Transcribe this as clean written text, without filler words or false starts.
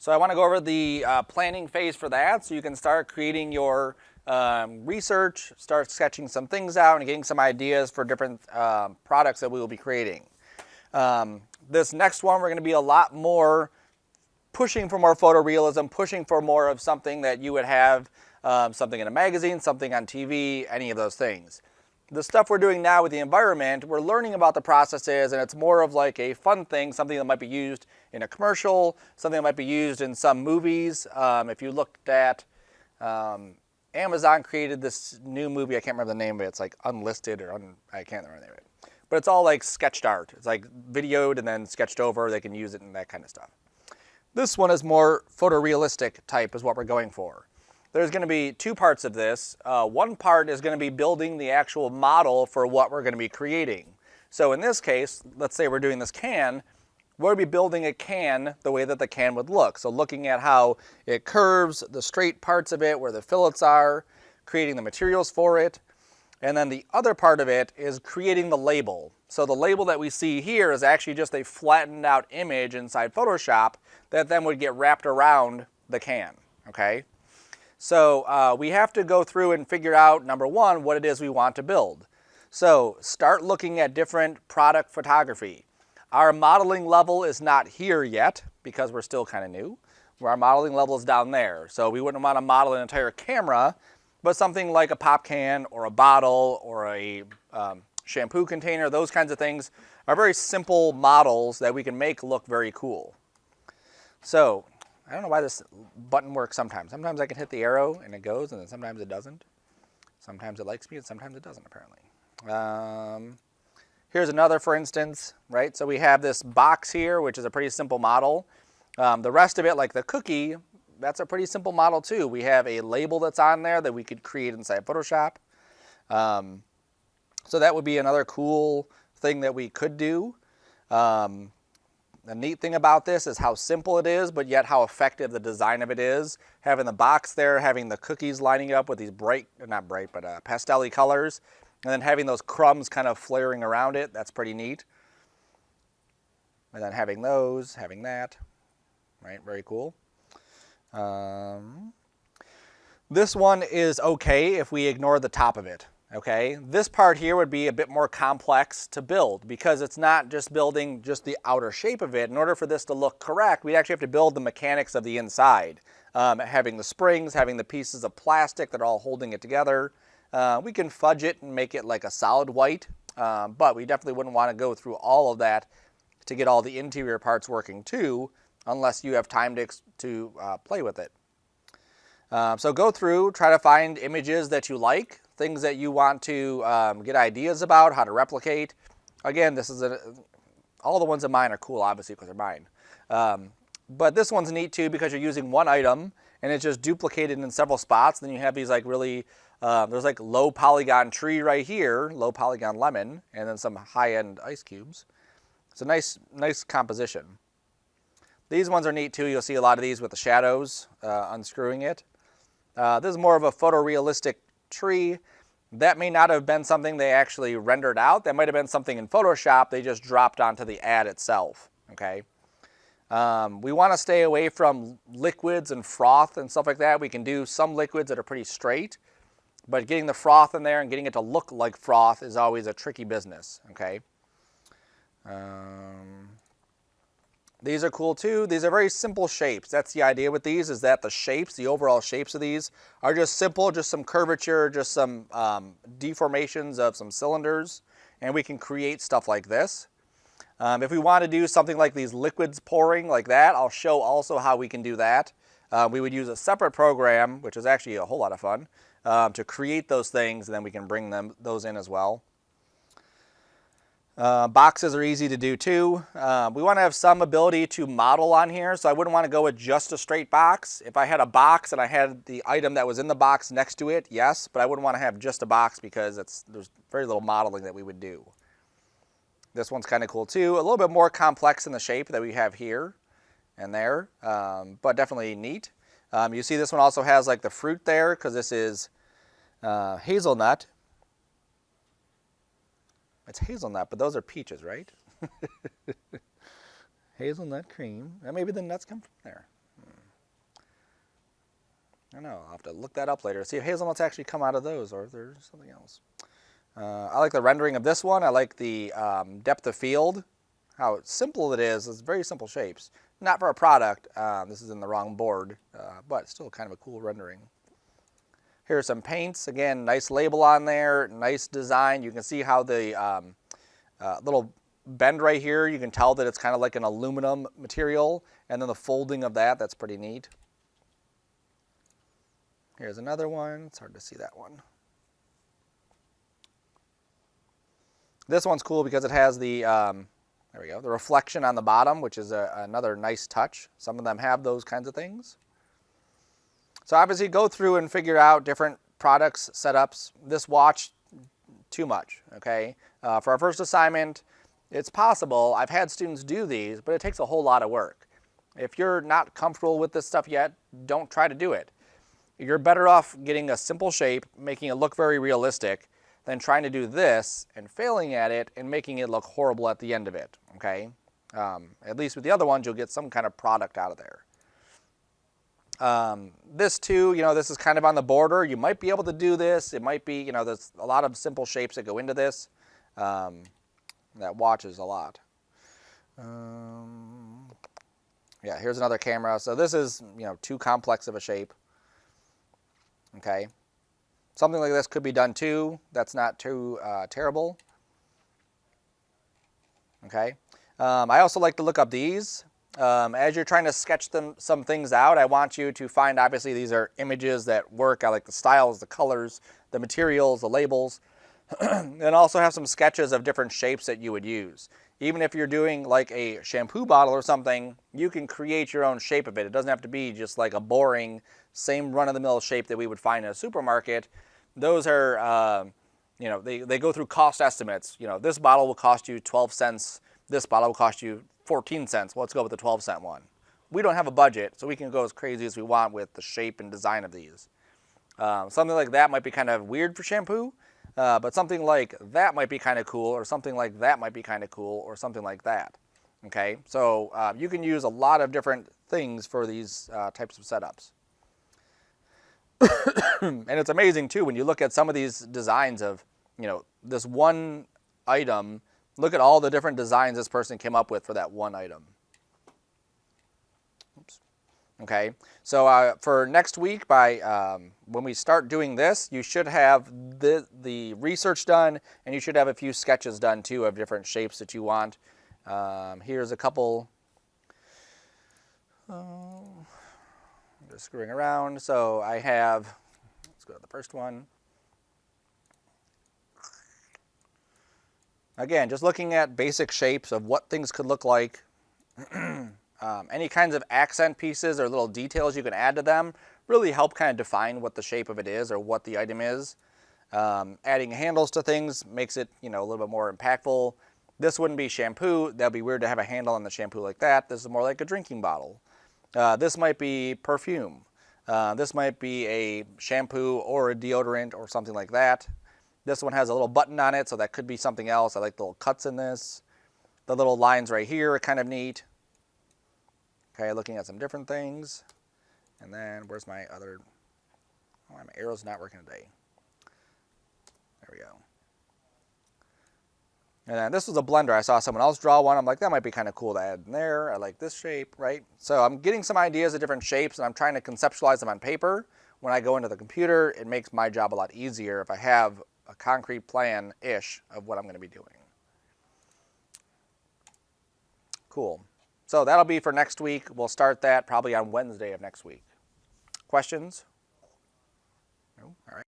So I want to go over the planning phase for that, so you can start creating your research, start sketching some things out, and getting some ideas for different products that we will be creating. This next one, we're going to be a lot more pushing for more photorealism, pushing for more of something that you would have, something in a magazine, something on TV, any of those things. The stuff we're doing now with the environment, we're learning about the processes, and it's more of like a fun thing, something that might be used in a commercial, something that might be used in some movies. If you looked at, Amazon created this new movie, I can't remember the name of it, it's like Unlisted or I can't remember the name of it. But it's all like sketched art. It's like videoed and then sketched over, they can use it and that kind of stuff. This one is more photorealistic type is what we're going for. There's going to be two parts of this. One part is going to be building the actual model for what we're going to be creating. So in this case, let's say we're doing this can, we'll be building a can the way that the can would look. So looking at how it curves, the straight parts of it, where the fillets are, creating the materials for it. And then the other part of it is creating the label. So the label that we see here is actually just a flattened out image inside Photoshop that then would get wrapped around the can, okay? So we have to go through and figure out, number one, what it is we want to build. So start looking at different product photography. Our modeling level is not here yet because we're still kind of new. Our modeling level is down there. So we wouldn't want to model an entire camera, but something like a pop can or a bottle or a shampoo container, those kinds of things are very simple models that we can make look very cool. So I don't know why this button works sometimes. Sometimes I can hit the arrow and it goes, and then sometimes it doesn't. Sometimes it likes me and sometimes it doesn't, apparently. Here's another, for instance, right? So we have this box here, which is a pretty simple model. The rest of it, like the cookie, that's a pretty simple model too. We have a label that's on there that we could create inside Photoshop. So that would be another cool thing that we could do. The neat thing about this is how simple it is, but yet how effective the design of it is. Having the box there, having the cookies lining up with these pastel-y colors, and then having those crumbs kind of flaring around it, that's pretty neat. And then having those, having that, right, very cool. This one is okay if we ignore the top of it. Okay, this part here would be a bit more complex to build because it's not just building just the outer shape of it. In order for this to look correct, we actually have to build the mechanics of the inside. Having the springs, having the pieces of plastic that are all holding it together. We can fudge it and make it like a solid white, but we definitely wouldn't want to go through all of that to get all the interior parts working too, unless you have time to play with it. So go through, try to find images that you like, things that you want to get ideas about, how to replicate. Again, this is all the ones of mine are cool, obviously, because they're mine. But this one's neat too because you're using one item and it's just duplicated in several spots. Then you have these like really, there's like low polygon tree right here, low polygon lemon, and then some high-end ice cubes. It's a nice composition. These ones are neat too. You'll see a lot of these with the shadows, unscrewing it. This is more of a photorealistic tree. That may not have been something they actually rendered out. That might have been something in Photoshop they just dropped onto the ad itself, okay? We want to stay away from liquids and froth and stuff like that. We can do some liquids that are pretty straight, but getting the froth in there and getting it to look like froth is always a tricky business, okay? These are cool too. These are very simple shapes. That's the idea with these, is that the shapes, the overall shapes of these are just simple, just some curvature, just some deformations of some cylinders, and we can create stuff like this. If we want to do something like these liquids pouring like that, I'll show also how we can do that. We would use a separate program, which is actually a whole lot of fun, to create those things, and then we can bring those in as well. Boxes are easy to do too. We want to have some ability to model on here, so I wouldn't want to go with just a straight box. If I had a box and I had the item that was in the box next to it, yes, but I wouldn't want to have just a box because there's very little modeling that we would do. This one's kind of cool too. A little bit more complex in the shape that we have here and there, but definitely neat. You see this one also has like the fruit there because this is hazelnut. It's hazelnut, but those are peaches, right? Hazelnut cream. And maybe the nuts come from there. I don't know. I'll have to look that up later. See if hazelnuts actually come out of those or if there's something else. I like the rendering of this one. I like the depth of field. How simple it is. It's very simple shapes. Not for a product. This is in the wrong board, but still kind of a cool rendering. Here are some paints. Again, nice label on there. Nice design. You can see how the little bend right here, you can tell that it's kind of like an aluminum material. And then the folding of that, that's pretty neat. Here's another one. It's hard to see that one. This one's cool because it has the, there we go, the reflection on the bottom, which is another nice touch. Some of them have those kinds of things. So obviously go through and figure out different products, setups. This watch, too much, okay? For our first assignment, it's possible. I've had students do these, but it takes a whole lot of work. If you're not comfortable with this stuff yet, don't try to do it. You're better off getting a simple shape, making it look very realistic, than trying to do this and failing at it and making it look horrible at the end of it, okay? At least with the other ones, you'll get some kind of product out of there. This too, you know, this is kind of on the border. You might be able to do this. It might be, you know, there's a lot of simple shapes that go into this. That watches a lot. Yeah, here's another camera. So this is, you know, too complex of a shape. Okay. Something like this could be done too. That's not too terrible. Okay. I also like to look up these. As you're trying to sketch some things out, I want you to find, obviously, these are images that work. I like the styles, the colors, the materials, the labels, and also have some sketches of different shapes that you would use. Even if you're doing like a shampoo bottle or something, you can create your own shape of it. It doesn't have to be just like a boring, same run-of-the-mill shape that we would find in a supermarket. Those are, you know, they go through cost estimates. You know, this bottle will cost you 12 cents. This bottle will cost you 14 cents. Well, let's go with the 12-cent one. We don't have a budget, so we can go as crazy as we want with the shape and design of these. Something like that might be kind of weird for shampoo, but something like that might be kind of cool, or something like that might be kind of cool, or something like that. Okay, so you can use a lot of different things for these types of setups. And it's amazing too when you look at some of these designs of, you know, this one item. Look at all the different designs this person came up with for that one item. Oops. Okay, so for next week, by when we start doing this, you should have the research done, and you should have a few sketches done too of different shapes that you want. Here's a couple. I'm just screwing around. So I have, let's go to the first one. Again, just looking at basic shapes of what things could look like. Any kinds of accent pieces or little details you can add to them really help kind of define what the shape of it is or what the item is. Adding handles to things makes it, you know, a little bit more impactful. This wouldn't be shampoo. That'd be weird to have a handle on the shampoo like that. This is more like a drinking bottle. This might be perfume. This might be a shampoo or a deodorant or something like that. This one has a little button on it, so that could be something else. I like the little cuts in this. The little lines right here are kind of neat. Okay, looking at some different things. And then, where's my other, oh, my arrow's not working today. There we go. And then this was a blender. I saw someone else draw one. I'm like, that might be kind of cool to add in there. I like this shape, right? So I'm getting some ideas of different shapes, and I'm trying to conceptualize them on paper. When I go into the computer, it makes my job a lot easier if I have a concrete plan-ish of what I'm going to be doing. Cool. So that'll be for next week. We'll start that probably on Wednesday of next week. Questions? No? All right.